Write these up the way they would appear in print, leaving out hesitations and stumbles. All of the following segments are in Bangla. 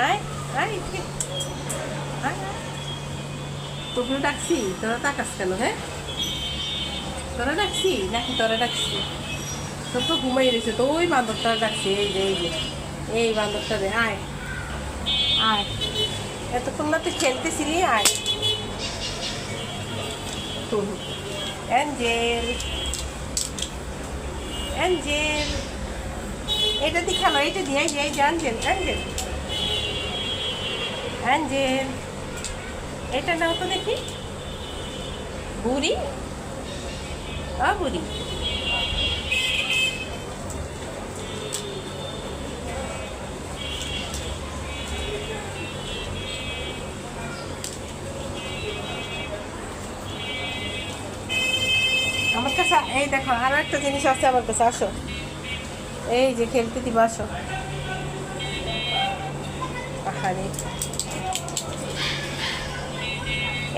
আয় আয় এদিকে আয় আয়। তোকে ডাকছি, তোরা তাকাস কেন? হ্যাঁ, তোরা ডাকছি নাকি তোরা ডাকছি? তোর তো ঘুমাই রয়েছে, তো ওই বান্দরটা ডাকছি। এই যে এই যে এই বান্দরটা রে, আয় আয়। এতক্ষণ না তুই খেলতেছিলি, আয়। অ্যাঞ্জেল অ্যাঞ্জেল, এটা দিয়ে খেলো, এটা দিয়ে। এই যে এই যে অ্যাঞ্জেল অ্যাঞ্জেল অ্যাঞ্জেল, এটা নাও তো দেখি। বুড়ি বুড়ি, আমার কাছে এই দেখো আরো একটা জিনিস আছে আমার কাছে, আসো। এই যে খেলতে দিবা, আসো। আহারে,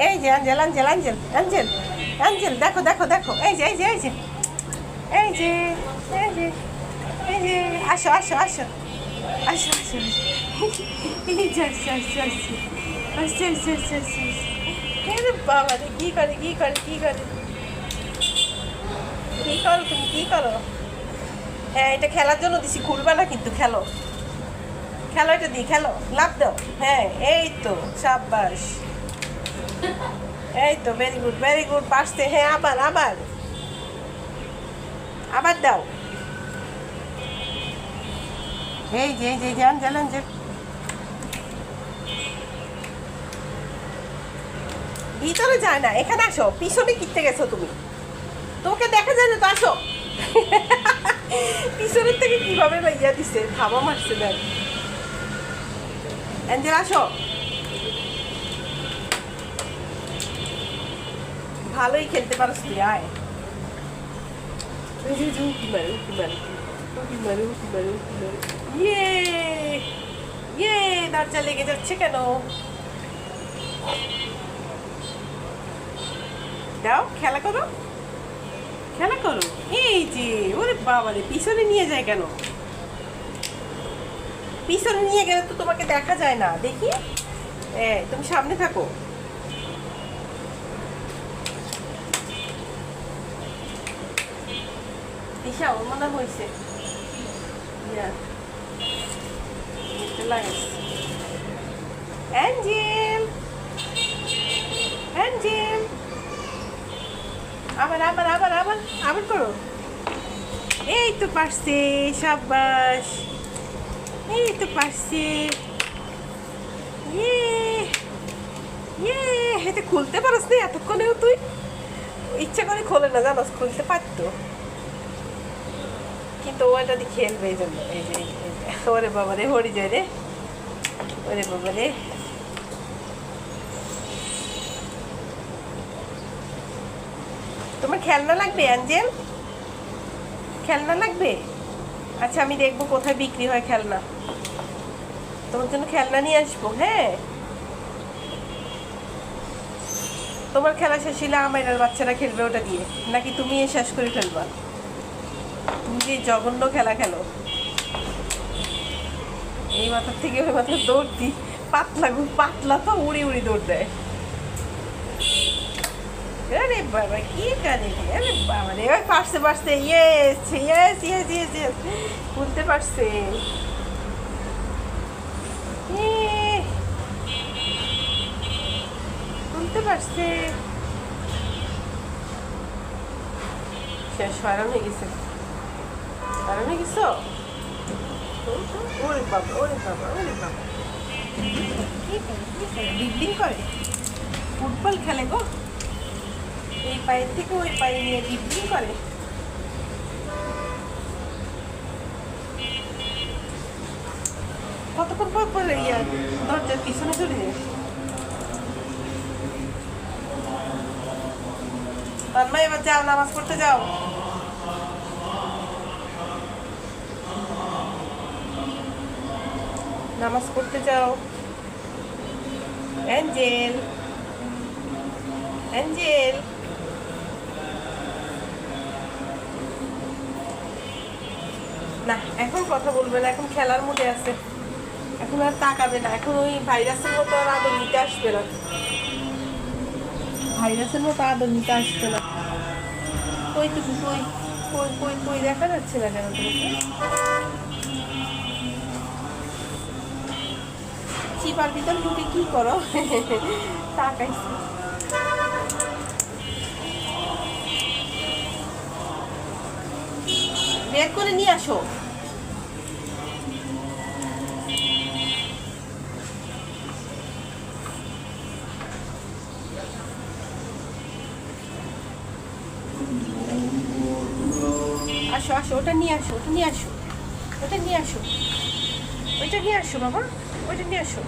এই যে Angel Angel Angel Angel Angel, দেখো দেখো দেখো, এই যে এই যে এই যে এই যে এই যে এই যে, আসো আসো আসো আসো আসো, এই যে আসো আসো আসো আসো আসো আসো আসো। আরে বাবা রে, কি করে কি করে কি করে, কি করো তুমি, কি করো? হ্যাঁ, এটা খেলার জন্য দিছি, ঘুরবা না কিন্তু, খেলো খেলো, এটা দিই খেলো, লাভ দাও। হ্যাঁ, এই তো সাব্বাস, এই তো ভেরি গুড, পারতে। হ্যাঁ, আবার আবার আবার দাও। এই যে এই যে যান জ্বালান যে, ভিতরে যায় না, এখানে আসো। পিছনে কিনতে গেছো তুমি, তোকে দেখা যায় না তো, আসো। পিছনের থেকে কিভাবে ইয়া দিছে, থাবা মারছে দেখ। অ্যাঞ্জেল আসো, ভালোই খেলতে পারো তুই, আয়। উঁকি মারে উঁকি মারে উঁকি মারে উঁকি মারে উঁকি মারে, ইয়ে ইয়ে, দরজা লেগে যাচ্ছে কেন? দাও, খেলা করো খেলা করো। এই যে, ওরে বাবা রে, পিছনে নিয়ে যায় কেন? পিছনে নিয়ে গেলে তো তোমাকে দেখা যায় না, দেখি। তুমি সামনে থাকো। দিশা, ওর মনে হয়েছে অ্যাঞ্জেল অ্যাঞ্জেল, আবার আবার আবার আবার আবার করো। এই তো পারছে, সাব্বাস, এই তো পারছে। ইয়ে ইয়ে, এটা খুলতে পারস না এতক্ষণেও তুই? ইচ্ছা করে খোলে না, জানোস, খুলতে পারতো, কিন্তু ও এটা দিয়ে খেলবে এই জন্য। এই যে ওরে বাবা রে, হরি যায় রে, ওরে বাবা রে। তোমার খেলনা লাগবে অ্যাঞ্জেল? খেলনা লাগবে? আচ্ছা, আমি দেখবো কোথায় বিক্রি হয় খেলনা, তোমার জন্য খেলনা নিয়ে আসবো। হ্যাঁ, তোমার খেলা শেষ হলে আমার বাচ্চারা খেলবে ওটা দিয়ে, নাকি তুমি শেষ করে ফেলবা? তুমি যে জঘন্য খেলা খেলো, এই মাথার থেকে ওই মাথার দৌড় দি, পাতলা তো উড়ি উড়ি দৌড় দেয়। আরে বাবা, কি কানে, আরে বাবা রে, ওই পারছে পারছে, yes yes yes yes yes, খুলতে পারছে। খুলতে পারছে, শেষ হয়রান হয়ে গেছে, হয়রান হয়ে গেছো। ওরে বাবা ওরে বাবা ওরে বাবা, কি করে ডিবলিং করে, ফুটবল খেলে গো, এই পায়ের থেকে ওই পায়ে নিয়ে ডিবলিং করে। কতক্ষণ পর পর ইয়া দরজার পিছনে চলে যায়। তন্মা, এবার যাও, নামাজ পড়তে যাও। নামাজ পড়তে যাও। অ্যাঞ্জেল অ্যাঞ্জেল, না এখন কথা বলবে না, এখন খেলার মুডে আছে। এখন এখন আর তাকাবে না, এখন ওই ভাইরাসের মতো আর আদর নিতে আসবে না, ভাইরাসের মতো আদর নিতে আসবে না। কই তুমি, কই কই কই কই দেখা যাচ্ছে না কেন তোমাকে? চিপার ভিতর ঢুকে কি করো? তাকাইছি। বের করে নিয়ে আসো। আসো আসো, ওটা নিয়ে আসো, ওটা নিয়ে আসো, ওটা নিয়ে আসো, ওইটা নিয়ে আসো বাবা, ওইটা নিয়ে আসো।